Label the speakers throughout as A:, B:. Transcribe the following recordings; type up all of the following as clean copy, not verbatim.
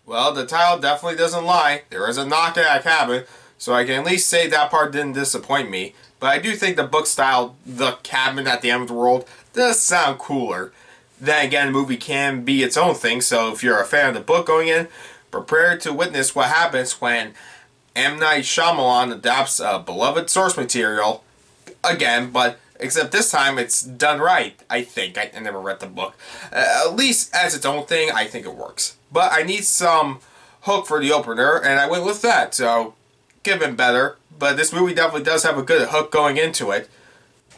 A: Well, the title definitely doesn't lie. There is a knock at a cabin, so I can at least say that part didn't disappoint me. But I do think the book style, The Cabin at the End of the World, does sound cooler. Then again, the movie can be its own thing, so if you're a fan of the book going in, prepare to witness what happens when M. Night Shyamalan adapts a beloved source material again, but except this time it's done right, I think. I never read the book. At least as its own thing, I think it works. But I need some hook for the opener, and I went with that, so could have been better. But this movie definitely does have a good hook going into it.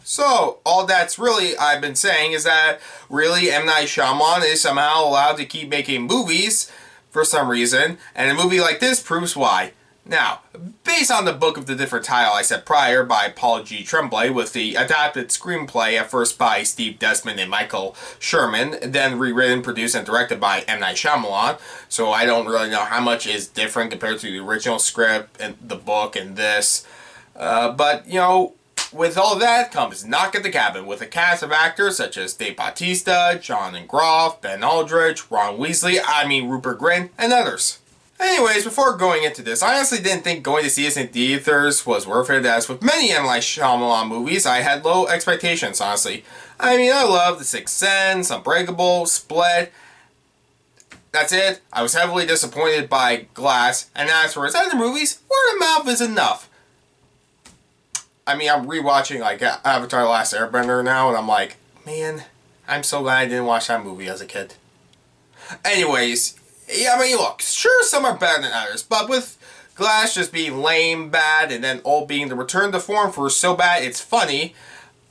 A: So, all that's really I've been saying is that really M. Night Shyamalan is somehow allowed to keep making movies for some reason, and a movie like this proves why. Now, based on the book of the different title I said prior by Paul G. Tremblay, with the adapted screenplay at first by Steve Desmond and Michael Sherman, then rewritten, produced, and directed by M. Night Shyamalan, so I don't really know how much is different compared to the original script and the book and this. But, you know, with all that comes Knock at the Cabin, with a cast of actors such as Dave Bautista, Jonathan Groff, Ben Aldrige, Ron Weasley, Rupert Grint, and others. Anyways, before going into this, I honestly didn't think going to see this in theaters was worth it, as with many M. Night Shyamalan movies, I had low expectations, honestly. I mean, I love The Sixth Sense, Unbreakable, Split. That's it. I was heavily disappointed by Glass, and as for his other movies, word of mouth is enough. I mean, I'm rewatching like Avatar: The Last Airbender now, and I'm like, man, I'm so glad I didn't watch that movie as a kid. Anyways, yeah, I mean, look, sure, some are better than others, but with Glass just being lame, bad, and then Old being the return to form for so bad it's funny,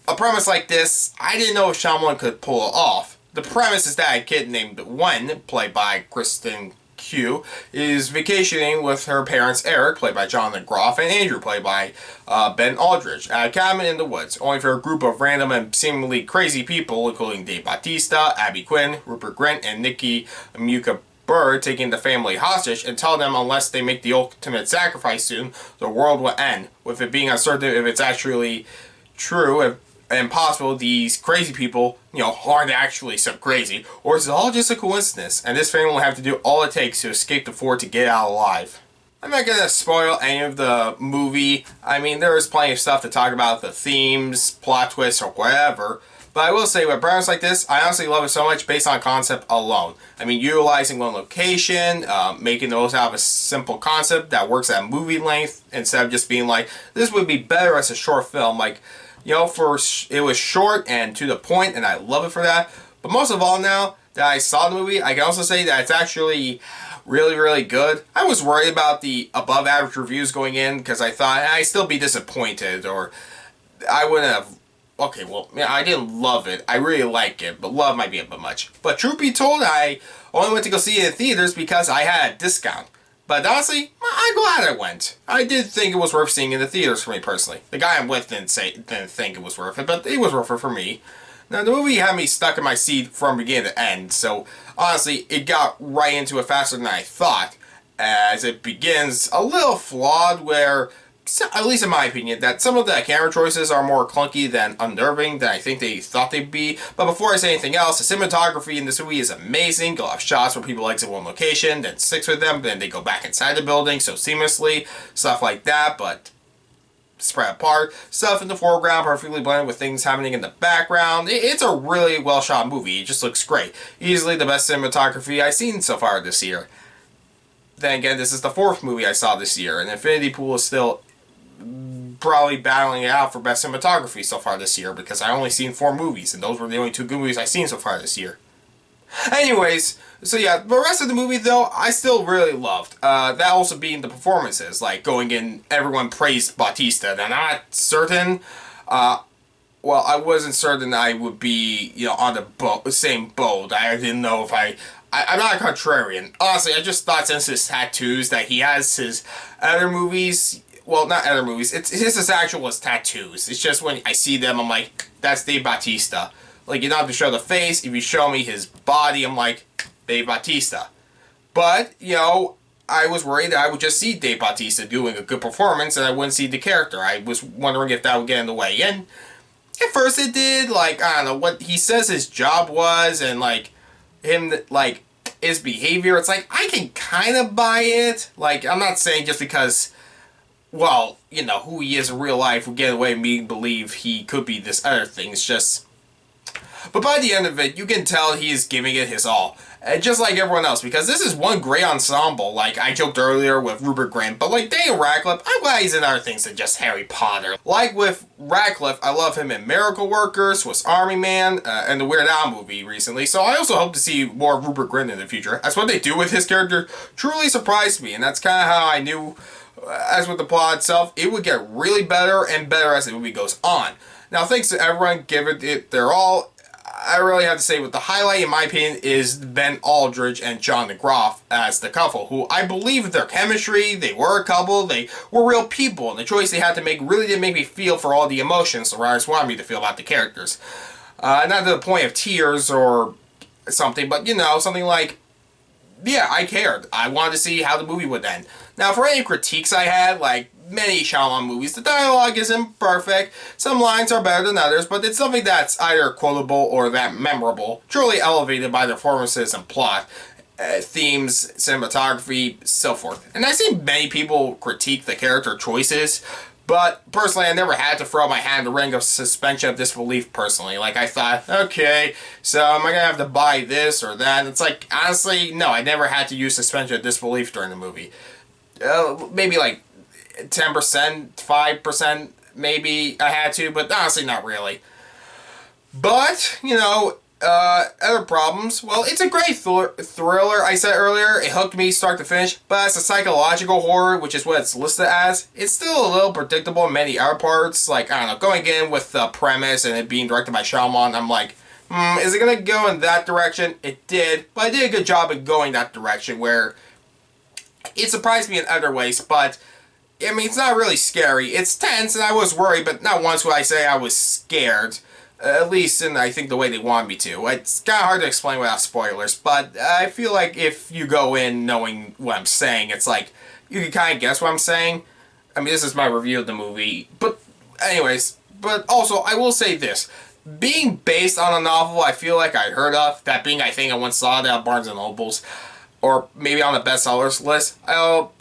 A: a premise like this, I didn't know if Shyamalan could pull it off. The premise is that a kid named Wen, played by Kristen Cui, is vacationing with her parents Eric, played by Jonathan Groff, and Andrew, played by Ben Aldrige, at a cabin in the woods, only for a group of random and seemingly crazy people, including Dave Bautista, Quinn, Rupert Grint, and Nikki Amuka-Bird, taking the family hostage and tell them unless they make the ultimate sacrifice soon, the world will end, with it being uncertain if it's actually true and possible these crazy people, you know, aren't actually so crazy, or is it all just a coincidence, and this family will have to do all it takes to escape the fort to get out alive. I'm not going to spoil any of the movie. I mean, there is plenty of stuff to talk about, the themes, plot twists, or whatever, but I will say with brands like this, I honestly love it so much based on concept alone. I mean, utilizing one location, making those out of a simple concept that works at movie length, instead of just being like, this would be better as a short film, like, you know, it was short and to the point, and I love it for that. But most of all, now that I saw the movie, I can also say that it's actually really, really good. I was worried about the above average reviews going in, because I thought I'd still be disappointed, or I wouldn't have. Okay, well, yeah, I didn't love it. I really like it, but love might be a bit much. But truth be told, I only went to go see it in theaters because I had a discount. But honestly, I'm glad I went. I did think it was worth seeing in the theaters for me personally. The guy I'm with didn't think it was worth it, but it was worth it for me. Now, the movie had me stuck in my seat from beginning to end, so honestly, it got right into it faster than I thought, as it begins a little flawed where, at least in my opinion, that some of the camera choices are more clunky than unnerving than I think they thought they'd be. But before I say anything else, the cinematography in this movie is amazing. You'll have shots where people exit one location, then sticks with them, then they go back inside the building so seamlessly, stuff like that, but spread apart. Stuff in the foreground perfectly blended with things happening in the background. It's a really well shot movie. It just looks great. Easily the best cinematography I've seen so far this year. Then again, this is the fourth movie I saw this year, and Infinity Pool is still probably battling it out for best cinematography so far this year, because I only seen 4 movies, and those were the only 2 good movies I've seen so far this year. Anyways, so yeah, the rest of the movie though, I still really loved. That also being the performances, like going in, everyone praised Bautista, and I'm not certain, well, I wasn't certain I would be, you know, on the same boat. I didn't know if I'm not a contrarian. Honestly, I just thought since his tattoos that he has his other movies. Well, not other movies. It's his actual tattoos. It's just when I see them, I'm like, that's Dave Bautista. Like, you don't have to show the face. If you show me his body, I'm like, Dave Bautista. But, you know, I was worried that I would just see Dave Bautista doing a good performance and I wouldn't see the character. I was wondering if that would get in the way. And at first it did. Like, I don't know what he says his job was, and like him, like, his behavior, it's like, I can kind of buy it. Like, I'm not saying just because, well, you know, who he is in real life will get away with me believe he could be this other thing. It's just... But by the end of it, you can tell he is giving it his all. Just like everyone else, because this is one great ensemble. Like, I joked earlier with Rupert Grint, but like Daniel Radcliffe, I'm glad he's in other things than just Harry Potter. Like with Radcliffe, I love him in Miracle Worker, Swiss Army Man, and the Weird Al movie recently, so I also hope to see more of Rupert Grint in the future. As what they do with his character truly surprised me, and that's kind of how I knew, as with the plot itself, it would get really better and better as the movie goes on. Now, thanks to everyone, give it their all. I really have to say, with the highlight, in my opinion, is Ben Aldrige and Jonathan Groff as the couple, who I believe their chemistry, they were a couple, they were real people, and the choice they had to make really did make me feel for all the emotions the writers wanted me to feel about the characters. Not to the point of tears or something, but, you know, something like, yeah, I cared. I wanted to see how the movie would end. Now, for any critiques I had, like many Shyamalan movies, the dialogue isn't perfect. Some lines are better than others, but it's something that's either quotable or that memorable, truly elevated by the performances and plot, themes, cinematography, so forth. And I've seen many people critique the character choices, but personally, I never had to throw my hat in the ring of suspension of disbelief personally. Like, I thought, okay, so am I going to have to buy this or that? It's like, honestly, no, I never had to use suspension of disbelief during the movie. Maybe like 10%, 5% maybe I had to, but honestly not really. But, you know, other problems, well, it's a great thriller. I said earlier, it hooked me start to finish, but as a psychological horror, which is what it's listed as, it's still a little predictable in many other parts. Like, I don't know, going in with the premise and it being directed by Shyamalan, I'm like, is it going to go in that direction? It did, but I did a good job in going that direction where it surprised me in other ways, but I mean, it's not really scary. It's tense, and I was worried, but not once would I say I was scared. At least in, I think, the way they want me to. It's kind of hard to explain without spoilers, but I feel like if you go in knowing what I'm saying, it's like, you can kind of guess what I'm saying. I mean, this is my review of the movie, but anyways, but also, I will say this. Being based on a novel I feel like I heard of, that being, I think I once saw it at Barnes & Noble's, or maybe on the bestsellers list,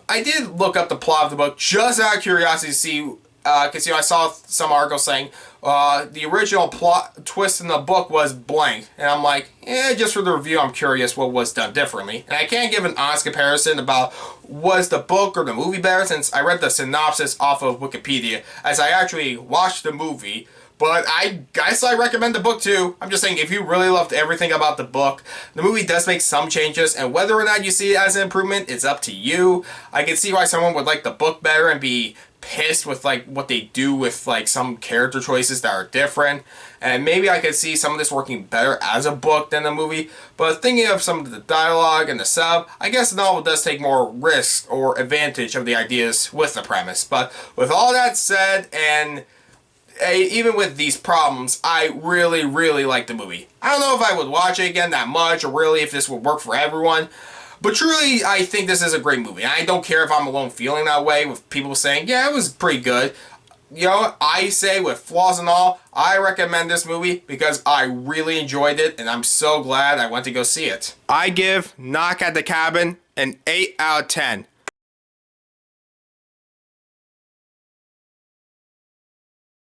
A: I did look up the plot of the book just out of curiosity to see, because, you know, I saw some articles saying the original plot twist in the book was blank, and I'm like, just for the review, I'm curious what was done differently. And I can't give an honest comparison about was the book or the movie better, since I read the synopsis off of Wikipedia, as I actually watched the movie. But I guess I recommend the book too. I'm just saying, if you really loved everything about the book, the movie does make some changes, and whether or not you see it as an improvement, it's up to you. I can see why someone would like the book better and be pissed with like what they do with like some character choices that are different. And maybe I could see some of this working better as a book than a movie. But thinking of some of the dialogue and the sub, I guess the novel does take more risk or advantage of the ideas with the premise. But with all that said, and even with these problems, I really, really like the movie. I don't know if I would watch it again that much, or really if this would work for everyone. But truly, I think this is a great movie. And I don't care if I'm alone feeling that way, with people saying, yeah, it was pretty good. You know, I say with flaws and all, I recommend this movie because I really enjoyed it, and I'm so glad I went to go see it. I give Knock at the Cabin an 8 out of 10.